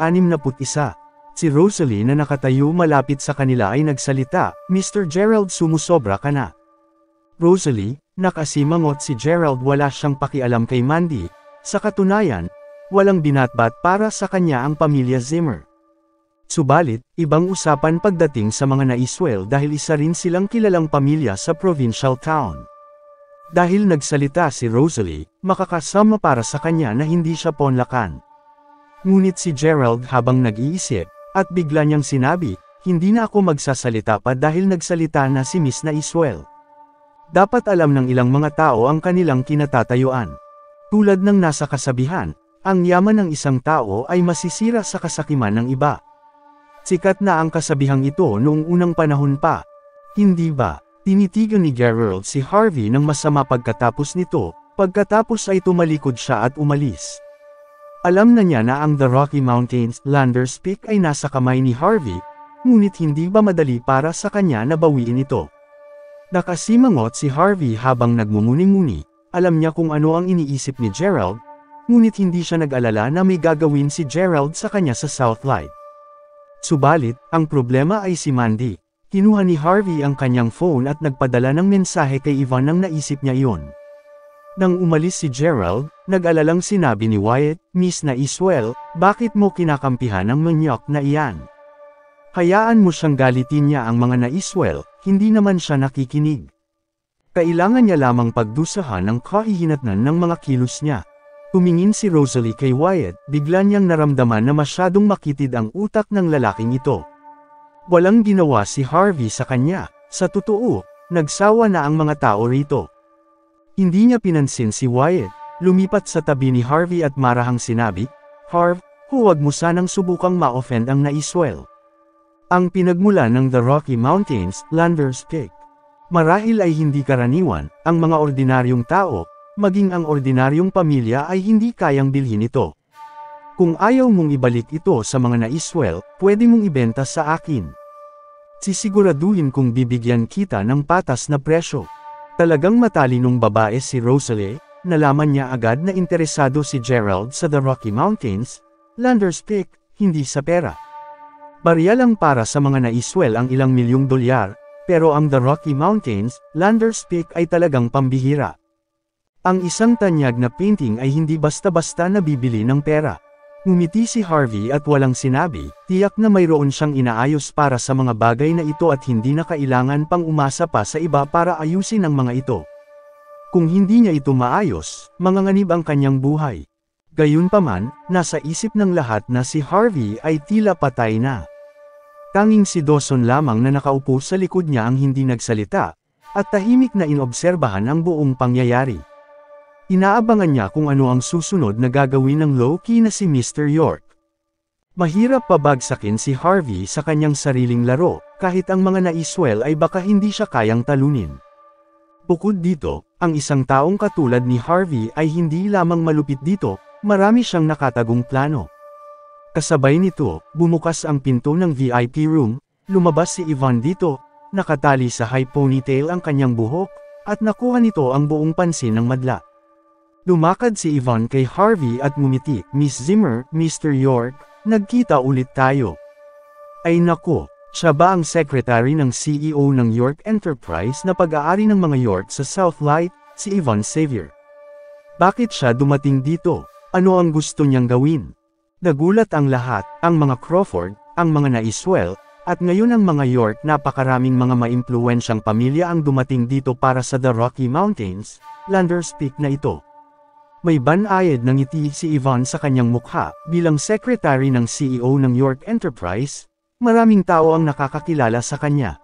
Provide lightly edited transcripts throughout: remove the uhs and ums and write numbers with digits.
61. Si Rosalie na nakatayo malapit sa kanila ay nagsalita, "Mr. Gerald, sumusobra ka na." Rosalie, nakasimangot si Gerald, wala siyang pakialam kay Mandy. Sa katunayan, walang binatbat para sa kanya ang pamilya Zimmer. Subalit, ibang usapan pagdating sa mga naiswel dahil isa rin silang kilalang pamilya sa provincial town. Dahil nagsalita si Rosalie, makakasama para sa kanya na hindi siya ponlakan. Ngunit si Gerald habang nag-iisip, at bigla niyang sinabi, "Hindi na ako magsasalita pa dahil nagsalita na si Miss Naiswell." Dapat alam ng ilang mga tao ang kanilang kinatatayuan. Tulad ng nasa kasabihan, ang yaman ng isang tao ay masisira sa kasakiman ng iba. Sikat na ang kasabihang ito noong unang panahon pa. Hindi ba? Tinitigan ni Gerald si Harvey ng masama pagkatapos nito, pagkatapos ay tumalikod siya at umalis. Alam na niya na ang The Rocky Mountains, Landers Peak ay nasa kamay ni Harvey, ngunit hindi ba madali para sa kanya na bawiin ito? Nakasimangot si Harvey habang nagmumuni-muni, alam niya kung ano ang iniisip ni Gerald, ngunit hindi siya nag-alala na may gagawin si Gerald sa kanya sa Southlight. Subalit, ang problema ay si Mandy. Kinuha ni Harvey ang kanyang phone at nagpadala ng mensahe kay Yvonne nang naisip niya iyon. Nang umalis si Gerald, nag-alalang sinabi ni Wyatt, "Miss Naiswell, bakit mo kinakampihan ang manyok na iyan? Hayaan mo siyang galitin niya ang mga Naiswell, hindi naman siya nakikinig. Kailangan niya lamang pagdusahan ang kahihinatnan ng mga kilos niya." Tumingin si Rosalie kay Wyatt, bigla niyang naramdaman na masyadong makitid ang utak ng lalaking ito. Walang ginawa si Harvey sa kanya, sa totoo, nagsawa na ang mga tao rito. Hindi niya pinansin si Wyatt, lumipat sa tabi ni Harvey at marahang sinabi, "Harv, huwag mo sanang subukang ma-offend ang Naiswell. Ang pinagmula ng The Rocky Mountains, Landers Peak. Marahil ay hindi karaniwan, ang mga ordinaryong tao, maging ang ordinaryong pamilya ay hindi kayang bilhin ito. Kung ayaw mong ibalik ito sa mga Naiswell, pwede mong ibenta sa akin. Sisiguraduhin kong bibigyan kita ng patas na presyo." Talagang matalinong babae si Rosalie, nalaman niya agad na interesado si Gerald sa The Rocky Mountains, Landers Peak, hindi sa pera. Barya lang para sa mga Naiswell ang ilang milyong dolyar, pero ang The Rocky Mountains, Landers Peak ay talagang pambihira. Ang isang tanyag na painting ay hindi basta-basta nabibili ng pera. Ngumiti si Harvey at walang sinabi, tiyak na mayroon siyang inaayos para sa mga bagay na ito at hindi na kailangan pang umasa pa sa iba para ayusin ang mga ito. Kung hindi niya ito maayos, manganganib ang kanyang buhay. Gayunpaman, nasa isip ng lahat na si Harvey ay tila patay na. Tanging si Dawson lamang na nakaupo sa likod niya ang hindi nagsalita, at tahimik na inobserbahan ang buong pangyayari. Inaabangan niya kung ano ang susunod na gagawin ng low-key na si Mr. York. Mahirap pabagsakin si Harvey sa kanyang sariling laro, kahit ang mga Naiswell ay baka hindi siya kayang talunin. Bukod dito, ang isang taong katulad ni Harvey ay hindi lamang malupit dito, marami siyang nakatagong plano. Kasabay nito, bumukas ang pinto ng VIP room, lumabas si Yvonne dito, nakatali sa high ponytail ang kanyang buhok, at nakuha nito ang buong pansin ng madla. Lumakad si Yvonne kay Harvey at ngumiti, "Miss Zimmer, Mr. York, nagkita ulit tayo." Ay nako, siya ba ang secretary ng CEO ng York Enterprise na pag-aari ng mga York sa Southlight, si Yvonne Xavier? Bakit siya dumating dito? Ano ang gusto niyang gawin? Nagulat ang lahat, ang mga Crawford, ang mga Naiswell, at ngayon ang mga York. Napakaraming mga maimpluwensyang pamilya ang dumating dito para sa The Rocky Mountains, Landers Peak na ito. May banayad ng ngiti si Yvonne sa kanyang mukha, bilang secretary ng CEO ng York Enterprise, maraming tao ang nakakakilala sa kanya.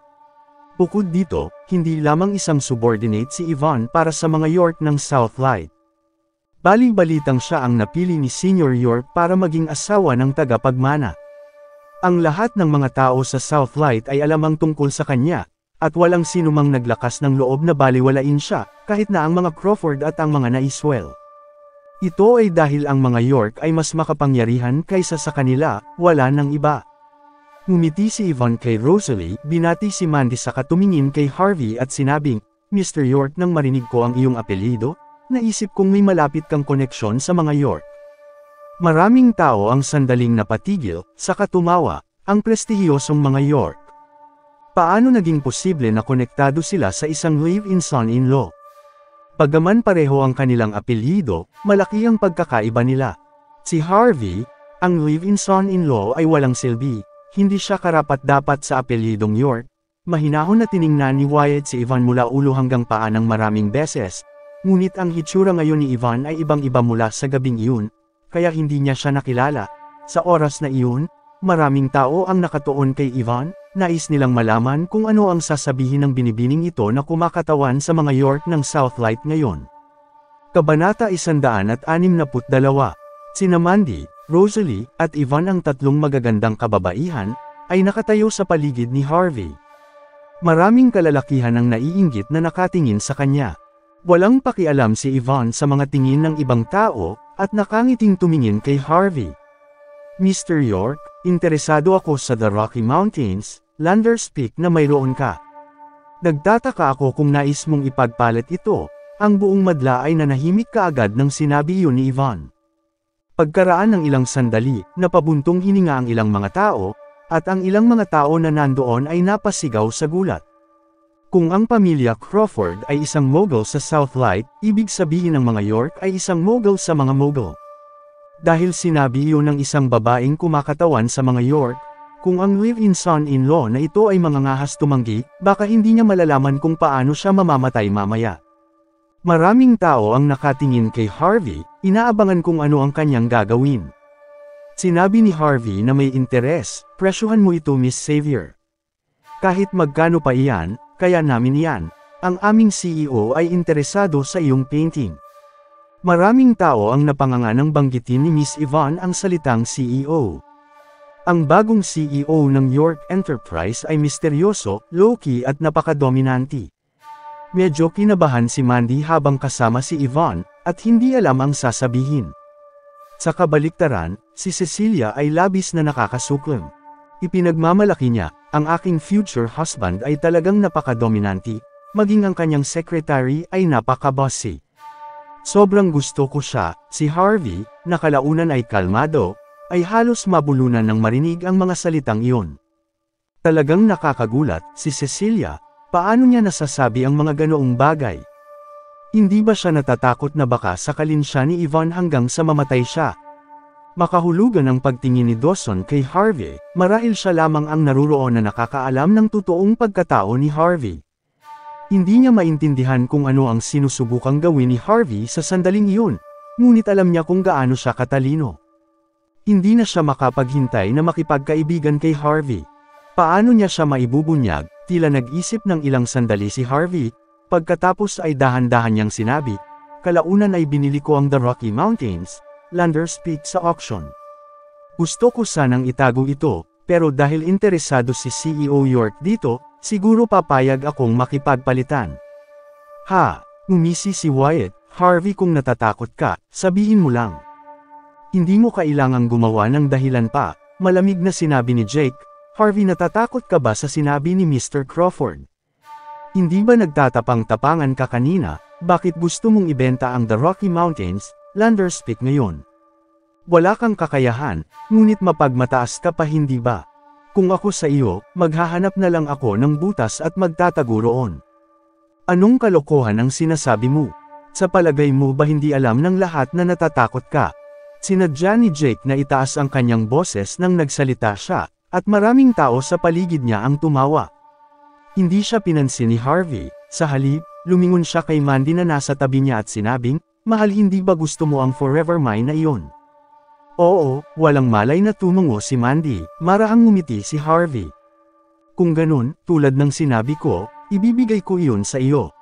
Bukod dito, hindi lamang isang subordinate si Yvonne para sa mga York ng Southlight. Baling-balitang siya ang napili ni Senior York para maging asawa ng tagapagmana. Ang lahat ng mga tao sa Southlight ay alamang tungkol sa kanya, at walang sinumang naglakas ng loob na baliwalain siya, kahit na ang mga Crawford at ang mga Naiswell. Ito ay dahil ang mga York ay mas makapangyarihan kaysa sa kanila, wala nang iba. Ngumiti si Yvonne kay Rosalie, binati si Mandy sa katumingin kay Harvey at sinabing, "Mr. York, nang marinig ko ang iyong apelyido, naisip kong may malapit kang koneksyon sa mga York." Maraming tao ang sandaling napatigil, saka tumawa, ang prestihiyosong mga York. Paano naging posible na konektado sila sa isang live-in son-in-law? Bagaman pareho ang kanilang apelyido, malaki ang pagkakaiba nila. Si Harvey, ang live-in son-in-law ay walang silbi, hindi siya karapat-dapat sa apelyidong York. Mahinahon na tiningnan ni Wyatt si Ivan mula ulo hanggang paa ng maraming beses, ngunit ang hitsura ngayon ni Ivan ay ibang-iba mula sa gabing iyon, kaya hindi niya siya nakilala. Sa oras na iyon, maraming tao ang nakatuon kay Ivan, nais nilang malaman kung ano ang sasabihin ng binibining ito na kumakatawan sa mga York ng Southlight ngayon. Kabanata 162. Sina Mandy, Rosalie, at Ivan ang tatlong magagandang kababaihan, ay nakatayo sa paligid ni Harvey. Maraming kalalakihan ang naiinggit na nakatingin sa kanya. Walang pakialam si Ivan sa mga tingin ng ibang tao, at nakangiting tumingin kay Harvey. Mr. York, interesado ako sa The Rocky Mountains, Landers Peak na mayroon ka. Nagtataka ako kung nais mong ipagpalit ito. Ang buong madla ay nanahimik kaagad nang sinabi iyon ni Ivan. Pagkaraan ng ilang sandali, napabuntong hininga ang ilang mga tao, at ang ilang mga tao na nandoon ay napasigaw sa gulat. Kung ang pamilya Crawford ay isang mogul sa Southlight, ibig sabihin ng mga York ay isang mogul sa mga mogul. Dahil sinabi iyon ng isang babaeng kumakatawan sa mga York, kung ang live-in son-in-law na ito ay mangangahas tumanggi, baka hindi niya malalaman kung paano siya mamamatay mamaya. Maraming tao ang nakatingin kay Harvey, inaabangan kung ano ang kanyang gagawin. Sinabi ni Harvey na may interes, presyuhan mo ito Miss Xavier. Kahit magkano pa iyan, kaya namin iyan. Ang aming CEO ay interesado sa iyong painting. Maraming tao ang napanganganang banggitin ni Miss Yvonne ang salitang CEO. Ang bagong CEO ng York Enterprise ay misteryoso, low-key at napakadominanti. Medyo kinabahan si Mandy habang kasama si Yvonne, at hindi alam ang sasabihin. Sa kabaliktaran, si Cecilia ay labis na nakakasuklong. Ipinagmamalaki niya, ang aking future husband ay talagang napakadominanti, maging ang kanyang secretary ay napaka-bossy. Sobrang gusto ko siya. Si Harvey, na kalaunan ay kalmado, ay halos mabulunan nang marinig ang mga salitang iyon. Talagang nakakagulat, si Cecilia, paano niya nasasabi ang mga ganoong bagay? Hindi ba siya natatakot na baka sakalin siya ni Yvonne hanggang sa mamatay siya? Makahulugan ang pagtingin ni Dawson kay Harvey, marahil siya lamang ang naruroon na nakakaalam ng totoong pagkatao ni Harvey. Hindi niya maintindihan kung ano ang sinusubukang gawin ni Harvey sa sandaling iyon, ngunit alam niya kung gaano siya katalino. Hindi na siya makapaghintay na makipagkaibigan kay Harvey. Paano niya siya maibubunyag? Tila nag-isip ng ilang sandali si Harvey, pagkatapos ay dahan-dahan niyang sinabi, kalaunan ay binili ko ang The Rocky Mountains, Landers Peak sa auction. Gusto ko sanang itago ito, pero dahil interesado si CEO York dito, siguro papayag akong makipagpalitan. Ha, ngumisi si Wyatt. Harvey, kung natatakot ka, sabihin mo lang. Hindi mo kailangang gumawa ng dahilan pa, malamig na sinabi ni Jake. Harvey, natatakot ka ba sa sinabi ni Mr. Crawford? Hindi ba nagtatapang-tapangan ka kanina, bakit gusto mong ibenta ang The Rocky Mountains, Landers Peak ngayon? Wala kang kakayahan, ngunit mapagmataas ka pa hindi ba? Kung ako sa iyo, maghahanap na lang ako ng butas at magtatago roon. Anong kalokohan ang sinasabi mo? Sa palagay mo ba hindi alam ng lahat na natatakot ka? Sinadya ni Jake na itaas ang kanyang boses nang nagsalita siya, at maraming tao sa paligid niya ang tumawa. Hindi siya pinansin ni Harvey. Sa halip, lumingon siya kay Mandy na nasa tabi niya at sinabing, mahal, hindi ba gusto mo ang forever mine na iyon? Oo, walang malay na tumungo si Mandy. Marahang ngumiti si Harvey. Kung ganun, tulad ng sinabi ko, ibibigay ko iyon sa iyo.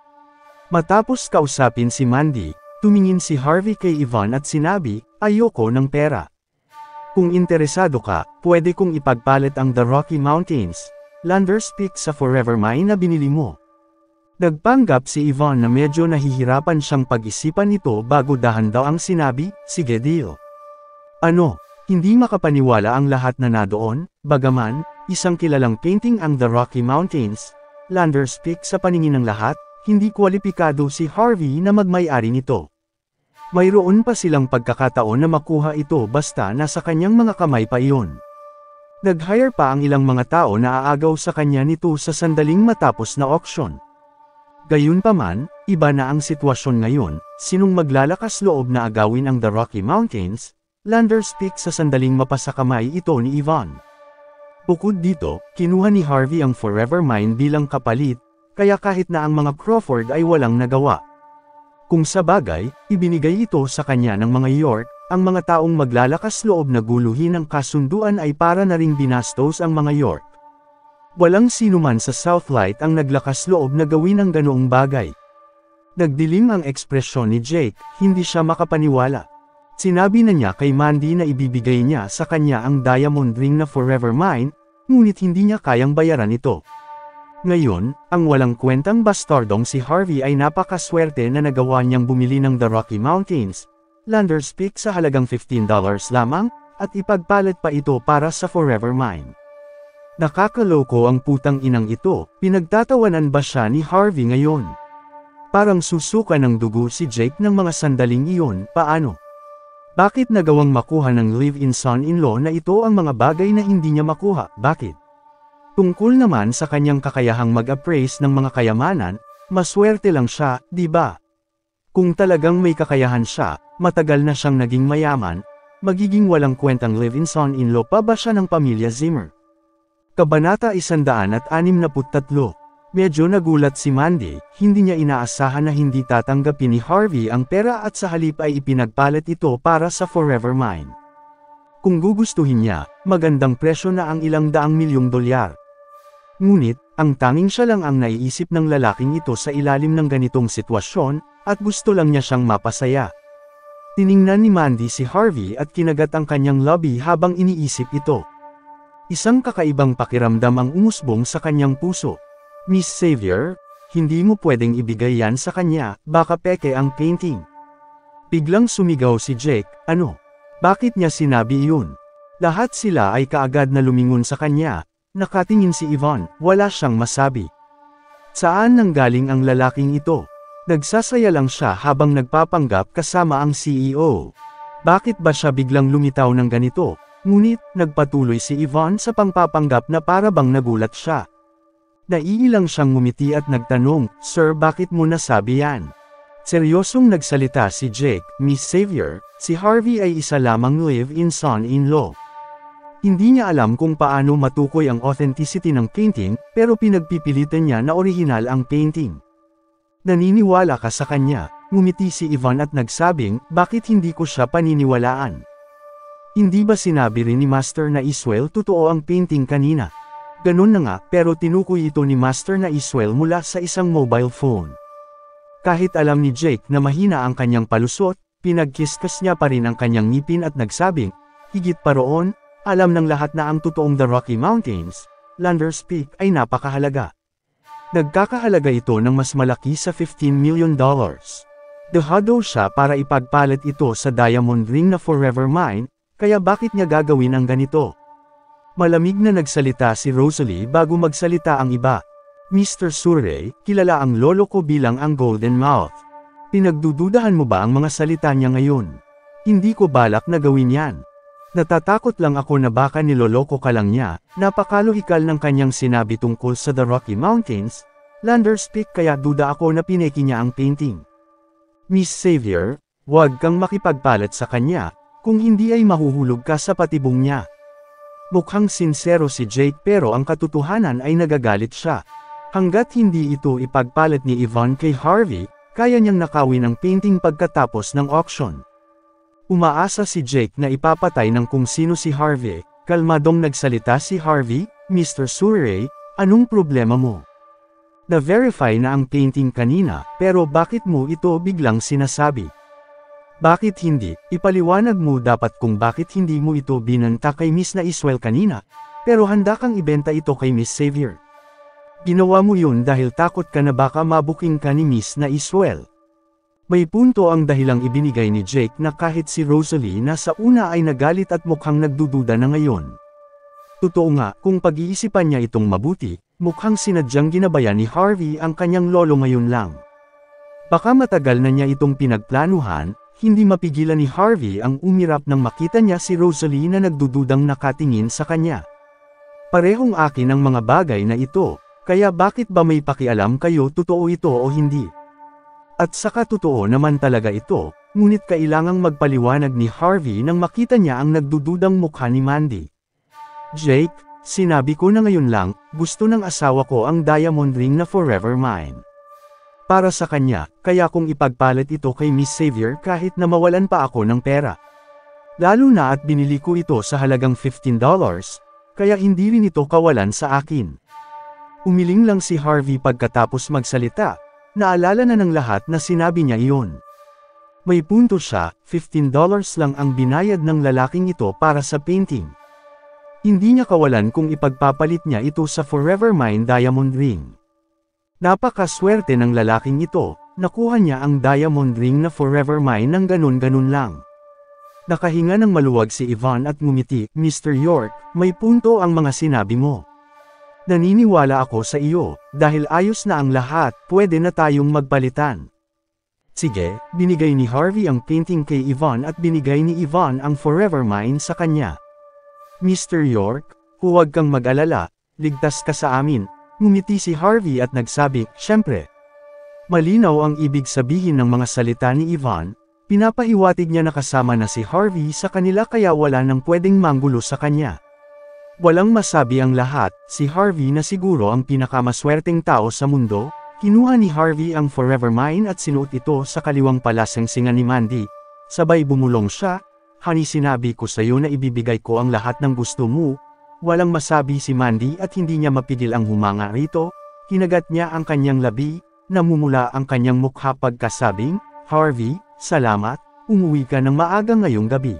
Matapos kausapin si Mandy, tumingin si Harvey kay Yvonne at sinabi, ayoko ng pera. Kung interesado ka, pwede kong ipagpalit ang The Rocky Mountains, Landers Peak sa forever mine na binili mo. Nagpanggap si Yvonne na medyo nahihirapan siyang pag-isipan ito bago dahan-daw ang sinabi, sige deal. Ano, hindi makapaniwala ang lahat na nadoon, bagaman, isang kilalang painting ang The Rocky Mountains, Landers Peak sa paningin ng lahat, hindi kwalipikado si Harvey na magmay-ari nito. Mayroon pa silang pagkakataon na makuha ito basta nasa kanyang mga kamay pa iyon. Nag-hire pa ang ilang mga tao na aagaw sa kanya nito sa sandaling matapos na auction. Gayunpaman, iba na ang sitwasyon ngayon, sinong maglalakas loob na agawin ang The Rocky Mountains, Landers Peak sa sandaling mapasakamay ito ni Yvonne. Bukod dito, kinuha ni Harvey ang Forever Mine bilang kapalit, kaya kahit na ang mga Crawford ay walang nagawa. Kung sa bagay, ibinigay ito sa kanya ng mga York, ang mga taong maglalakas loob na guluhin ang kasunduan ay para na ring binastos ang mga York. Walang sinuman sa Southlight ang naglakas loob na gawin ang ganoong bagay. Nagdilim ang ekspresyon ni Jake, hindi siya makapaniwala. Sinabi na niya kay Mandy na ibibigay niya sa kanya ang diamond ring na Forever Mine, ngunit hindi niya kayang bayaran ito. Ngayon, ang walang kwentang bastardong si Harvey ay napakaswerte na nagawa niyang bumili ng The Rocky Mountains, Landers Peak sa halagang $15 lamang, at ipagpalit pa ito para sa Forever Mine. Nakakaloko ang putang inang ito, pinagtatawanan ba siya ni Harvey ngayon? Parang susuka ng dugo si Jake ng mga sandaling iyon, paano? Bakit nagawang makuha ng live-in son-in-law na ito ang mga bagay na hindi niya makuha, bakit? Tungkol naman sa kanyang kakayahang mag-appraise ng mga kayamanan, maswerte lang siya, di ba? Kung talagang may kakayahan siya, matagal na siyang naging mayaman, magiging walang kwentang live-in son-in-law pa ba siya ng pamilya Zimmer? Kabanata 163. Medyo nagulat si Mandy, hindi niya inaasahan na hindi tatanggapin ni Harvey ang pera at sa halip ay ipinagpalit ito para sa Forever Mine. Kung gugustuhin niya, magandang presyo na ang $100 milyong. Ngunit, ang tanging siya lang ang naiisip ng lalaking ito sa ilalim ng ganitong sitwasyon, at gusto lang niya siyang mapasaya. Tiningnan ni Mandy si Harvey at kinagat ang kanyang labi habang iniisip ito. Isang kakaibang pakiramdam ang umusbong sa kanyang puso. Miss Xavier, hindi mo pwedeng ibigay yan sa kanya, baka peke ang painting. Biglang sumigaw si Jake, ano? Bakit niya sinabi iyon? Lahat sila ay kaagad na lumingon sa kanya. Nakatingin si Yvonne, wala siyang masabi. Saan nanggaling ang lalaking ito? Nagsasaya lang siya habang nagpapanggap kasama ang CEO. Bakit ba siya biglang lumitaw ng ganito? Ngunit, nagpatuloy si Yvonne sa pangpapanggap na para bang nagulat siya. Naiilang siyang ngumiti at nagtanong, Sir, bakit mo nasabi yan? Seryosong nagsalita si Jake, Miss Xavier, si Harvey ay isa lamang live-in son-in-law. Hindi niya alam kung paano matukoy ang authenticity ng painting, pero pinagpipilitan niya na orihinal ang painting. Naniniwala ka sa kanya, ngumiti si Yvonne at nagsabing, bakit hindi ko siya paniniwalaan? Hindi ba sinabi rin ni Master na Iswell totoo ang painting kanina? Ganun na nga, pero tinukoy ito ni Master na Iswell mula sa isang mobile phone. Kahit alam ni Jake na mahina ang kanyang palusot, pinagkiskas niya pa rin ang kanyang ngipin at nagsabing, higit pa roon, alam ng lahat na ang totoong The Rocky Mountains, Landers Peak ay napakahalaga. Nagkakahalaga ito ng mas malaki sa $15 million. Dehado siya para ipagpalit ito sa diamond ring na Forever Mine, kaya bakit niya gagawin ang ganito? Malamig na nagsalita si Rosalie bago magsalita ang iba. Mr. Surrey, kilala ang lolo ko bilang ang Golden Mouth. Pinagdududahan mo ba ang mga salita niya ngayon? Hindi ko balak na gawin yan. Natatakot lang ako na baka niloloko ka lang niya, napakalohikal ng kanyang sinabi tungkol sa The Rocky Mountains, Landers Peak kaya duda ako na pineki niya ang painting. Miss Xavier, huwag kang makipagpalit sa kanya, kung hindi ay mahuhulog ka sa patibong niya. Mukhang sinsero si Jake pero ang katotohanan ay nagagalit siya. Hanggat hindi ito ipagpalit ni Yvonne kay Harvey, kaya niyang nakawin ang painting pagkatapos ng auction. Umaasa si Jake na ipapatay ng kung sino si Harvey. Kalmadong nagsalita si Harvey, Mr. Surrey, anong problema mo? Na-verify na ang painting kanina, pero bakit mo ito biglang sinasabi? Bakit hindi, ipaliwanag mo dapat kung bakit hindi mo ito binanta kay Miss na Iswell kanina, pero handa kang ibenta ito kay Miss Xavier. Ginawa mo yun dahil takot ka na baka mabuking ka ni Miss na Iswell. May punto ang dahilang ibinigay ni Jake na kahit si Rosalie na sa una ay nagalit at mukhang nagdududa na ngayon. Totoo nga, kung pag-iisipan niya itong mabuti, mukhang sinadyang ginabayan ni Harvey ang kanyang lolo ngayon lang. Baka matagal na niya itong pinagplanuhan, Hindi mapigilan ni Harvey ang umirap nang makita niya si Rosalie na nagdududang nakatingin sa kanya. Parehong akin ang mga bagay na ito, kaya bakit ba may pakialam kayo totoo ito o hindi? At saka totoo naman talaga ito, ngunit kailangang magpaliwanag ni Harvey nang makita niya ang nagdududang mukha ni Mandy. Jake, sinabi ko na ngayon lang, gusto ng asawa ko ang diamond ring na forever mine. Para sa kanya, kaya kong ipagpalit ito kay Miss Xavier kahit na mawalan pa ako ng pera. Lalo na at binili ko ito sa halagang $15, kaya hindi rin ito kawalan sa akin. Umiling lang si Harvey pagkatapos magsalita, naalala na ng lahat na sinabi niya iyon. May punto siya, $15 lang ang binayad ng lalaking ito para sa painting. Hindi niya kawalan kung ipagpapalit niya ito sa forever mine diamond ring. Napakaswerte ng lalaking ito, nakuha niya ang diamond ring na forever mine ng ganun-ganun lang. Nakahinga ng maluwag si Yvonne at ngumiti, Mr. York, may punto ang mga sinabi mo. Naniniwala ako sa iyo, dahil ayos na ang lahat, pwede na tayong magpalitan. Sige, binigay ni Harvey ang painting kay Yvonne at binigay ni Yvonne ang forever mine sa kanya. Mr. York, huwag kang mag-alala, ligtas ka sa amin. Ngumiti si Harvey at nagsabi, syempre. Malinaw ang ibig sabihin ng mga salita ni Yvonne, pinapahiwatig niya na kasama na si Harvey sa kanila kaya wala nang pwedeng manggulo sa kanya. Walang masabi ang lahat, si Harvey na siguro ang pinakamaswerteng tao sa mundo, kinuha ni Harvey ang forever mine at sinuot ito sa kaliwang palasengsingan ni Mandy. Sabay bumulong siya, Honey, sinabi ko sa iyo na ibibigay ko ang lahat ng gusto mo. Walang masabi si Mandy at hindi niya mapigil ang humanga rito, kinagat niya ang kanyang labi, namumula ang kanyang mukha pagkasabing, Harvey, salamat, umuwi ka ng maaga ngayong gabi.